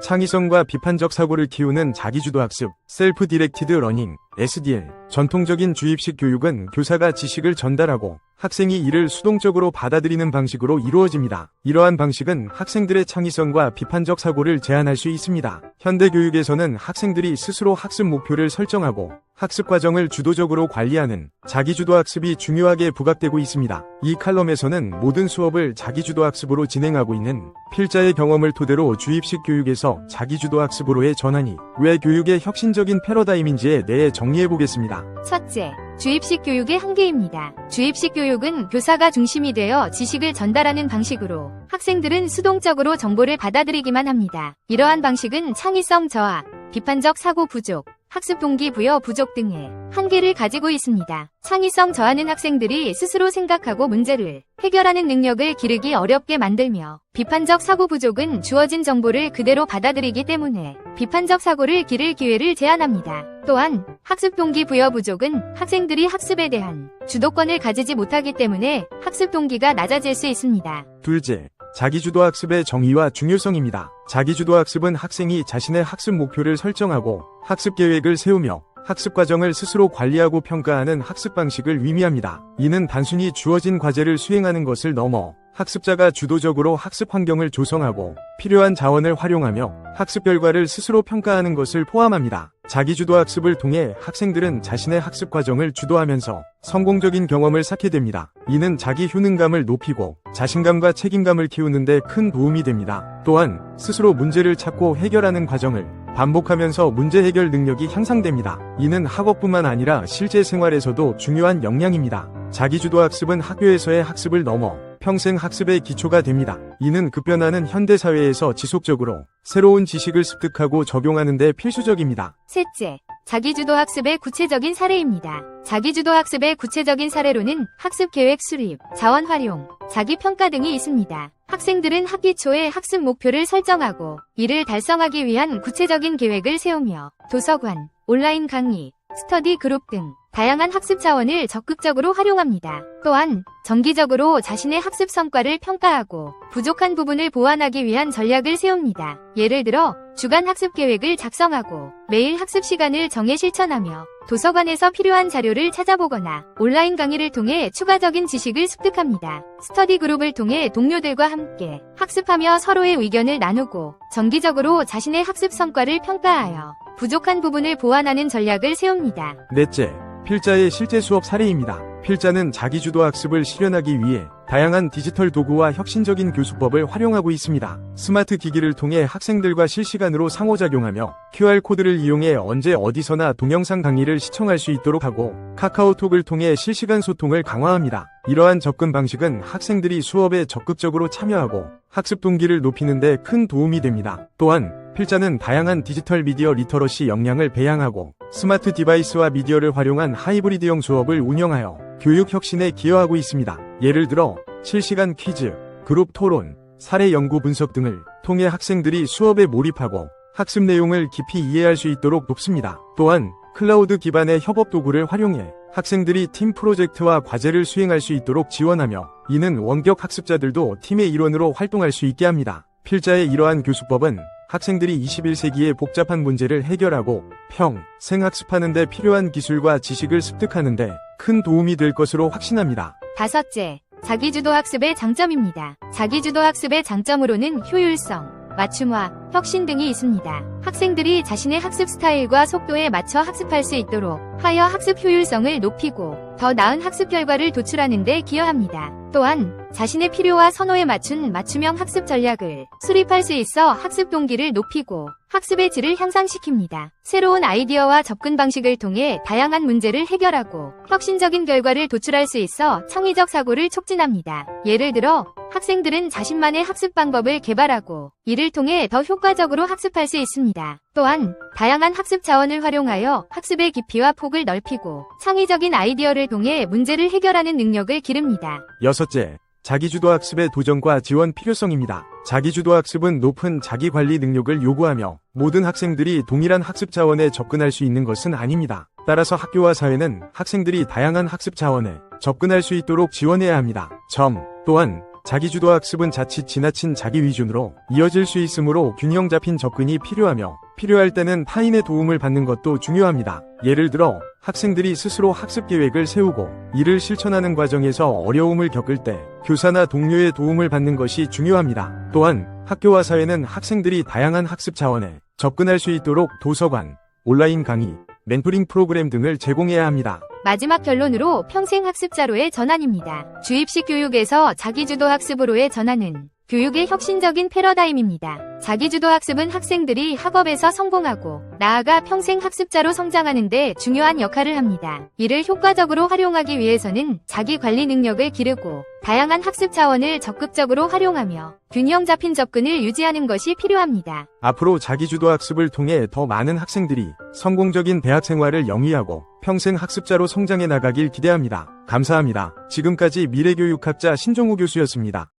창의성과 비판적 사고를 키우는 자기주도 학습, 셀프 디렉티드 러닝, SDL. 전통적인 주입식 교육은 교사가 지식을 전달하고 학생이 이를 수동적으로 받아들이는 방식으로 이루어집니다. 이러한 방식은 학생들의 창의성과 비판적 사고를 제한할 수 있습니다. 현대 교육에서는 학생들이 스스로 학습 목표를 설정하고 학습 과정을 주도적으로 관리하는 자기주도 학습이 중요하게 부각되고 있습니다. 이 칼럼에서는 모든 수업을 자기주도 학습으로 진행하고 있는 필자의 경험을 토대로 주입식 교육에서 자기주도 학습으로의 전환이 왜 교육의 혁신적인 패러다임인지에 대해 정리해보겠습니다. 첫째, 주입식 교육의 한계입니다. 주입식 교육은 교사가 중심이 되어 지식을 전달하는 방식으로 학생들은 수동적으로 정보를 받아들이기만 합니다. 이러한 방식은 창의성 저하, 비판적 사고 부족, 학습 동기 부여 부족 등의 한계를 가지고 있습니다. 창의성 저하는 학생들이 스스로 생각하고 문제를 해결하는 능력을 기르기 어렵게 만들며, 비판적 사고 부족은 주어진 정보를 그대로 받아들이기 때문에 비판적 사고를 기를 기회를 제한합니다. 또한 학습 동기 부여 부족은 학생들이 학습에 대한 주도권을 가지지 못하기 때문에 학습 동기가 낮아질 수 있습니다. 둘째, 자기주도 학습의 정의와 중요성입니다. 자기주도 학습은 학생이 자신의 학습 목표를 설정하고 학습 계획을 세우며 학습 과정을 스스로 관리하고 평가하는 학습 방식을 의미합니다. 이는 단순히 주어진 과제를 수행하는 것을 넘어 학습자가 주도적으로 학습 환경을 조성하고 필요한 자원을 활용하며 학습 결과를 스스로 평가하는 것을 포함합니다. 자기주도 학습을 통해 학생들은 자신의 학습 과정을 주도하면서 성공적인 경험을 쌓게 됩니다. 이는 자기 효능감을 높이고 자신감과 책임감을 키우는 데 큰 도움이 됩니다. 또한 스스로 문제를 찾고 해결하는 과정을 반복하면서 문제 해결 능력이 향상됩니다. 이는 학업뿐만 아니라 실제 생활에서도 중요한 역량입니다. 자기주도 학습은 학교에서의 학습을 넘어 평생 학습의 기초가 됩니다. 이는 급변하는 현대사회에서 지속적으로 새로운 지식을 습득하고 적용하는 데 필수적입니다. 셋째, 자기주도 학습의 구체적인 사례입니다. 자기주도 학습의 구체적인 사례로는 학습 계획 수립, 자원 활용, 자기평가 등이 있습니다. 학생들은 학기 초에 학습 목표를 설정하고 이를 달성하기 위한 구체적인 계획을 세우며 도서관, 온라인 강의, 스터디 그룹 등 다양한 학습 자원을 적극적으로 활용합니다. 또한 정기적으로 자신의 학습 성과를 평가하고 부족한 부분을 보완하기 위한 전략을 세웁니다. 예를 들어 주간 학습 계획을 작성하고 매일 학습 시간을 정해 실천하며 도서관에서 필요한 자료를 찾아보거나 온라인 강의를 통해 추가적인 지식을 습득합니다. 스터디 그룹을 통해 동료들과 함께 학습하며 서로의 의견을 나누고 정기적으로 자신의 학습 성과를 평가하여 부족한 부분을 보완하는 전략을 세웁니다. 넷째, 필자의 실제 수업 사례입니다. 필자는 자기주도 학습을 실현하기 위해 다양한 디지털 도구와 혁신적인 교수법을 활용하고 있습니다. 스마트 기기를 통해 학생들과 실시간으로 상호작용하며 QR코드를 이용해 언제 어디서나 동영상 강의를 시청할 수 있도록 하고 카카오톡을 통해 실시간 소통을 강화합니다. 이러한 접근 방식은 학생들이 수업에 적극적으로 참여하고 학습 동기를 높이는 데 큰 도움이 됩니다. 또한 필자는 다양한 디지털 미디어 리터러시 역량을 배양하고 스마트 디바이스와 미디어를 활용한 하이브리드형 수업을 운영하여 교육 혁신에 기여하고 있습니다. 예를 들어 실시간 퀴즈, 그룹 토론, 사례 연구 분석 등을 통해 학생들이 수업에 몰입하고 학습 내용을 깊이 이해할 수 있도록 돕습니다. 또한 클라우드 기반의 협업 도구를 활용해 학생들이 팀 프로젝트와 과제를 수행할 수 있도록 지원하며, 이는 원격 학습자들도 팀의 일원으로 활동할 수 있게 합니다. 필자의 이러한 교수법은 학생들이 21세기의 복잡한 문제를 해결하고 평생 학습하는 데 필요한 기술과 지식을 습득하는 데 큰 도움이 될 것으로 확신합니다. 다섯째, 자기주도 학습의 장점입니다. 자기주도 학습의 장점으로는 효율성, 맞춤화, 혁신 등이 있습니다. 학생들이 자신의 학습 스타일과 속도에 맞춰 학습할 수 있도록 하여 학습 효율성을 높이고 더 나은 학습 결과를 도출하는 데 기여합니다. 또한 자신의 필요와 선호에 맞춘 맞춤형 학습 전략을 수립할 수 있어 학습 동기를 높이고 학습의 질을 향상시킵니다. 새로운 아이디어와 접근 방식을 통해 다양한 문제를 해결하고 혁신적인 결과를 도출할 수 있어 창의적 사고를 촉진합니다. 예를 들어 학생들은 자신만의 학습 방법을 개발하고 이를 통해 더 효과적으로 학습할 수 있습니다. 또한 다양한 학습 자원을 활용하여 학습의 깊이와 폭을 넓히고 창의적인 아이디어를 통해 문제를 해결하는 능력을 기릅니다. 여섯째, 자기주도 학습의 도전과 지원 필요성입니다. 자기주도 학습은 높은 자기관리 능력을 요구하며 모든 학생들이 동일한 학습 자원에 접근할 수 있는 것은 아닙니다. 따라서 학교와 사회는 학생들이 다양한 학습 자원에 접근할 수 있도록 지원해야 합니다. 또한 자기주도 학습은 자칫 지나친 자기 위주로 이어질 수 있으므로 균형 잡힌 접근이 필요하며 필요할 때는 타인의 도움을 받는 것도 중요합니다. 예를 들어 학생들이 스스로 학습 계획을 세우고 이를 실천하는 과정에서 어려움을 겪을 때 교사나 동료의 도움을 받는 것이 중요합니다. 또한 학교와 사회는 학생들이 다양한 학습 자원에 접근할 수 있도록 도서관, 온라인 강의, 멘토링 프로그램 등을 제공해야 합니다. 마지막 결론으로 평생 학습 자료의 전환입니다. 주입식 교육에서 자기주도 학습으로의 전환은 교육의 혁신적인 패러다임입니다. 자기주도 학습은 학생들이 학업에서 성공하고 나아가 평생 학습자로 성장하는 데 중요한 역할을 합니다. 이를 효과적으로 활용하기 위해서는 자기 관리 능력을 기르고 다양한 학습 차원을 적극적으로 활용하며 균형 잡힌 접근을 유지하는 것이 필요합니다. 앞으로 자기주도 학습을 통해 더 많은 학생들이 성공적인 대학 생활을 영위하고 평생 학습자로 성장해 나가길 기대합니다. 감사합니다. 지금까지 미래교육학자 신종우 교수였습니다.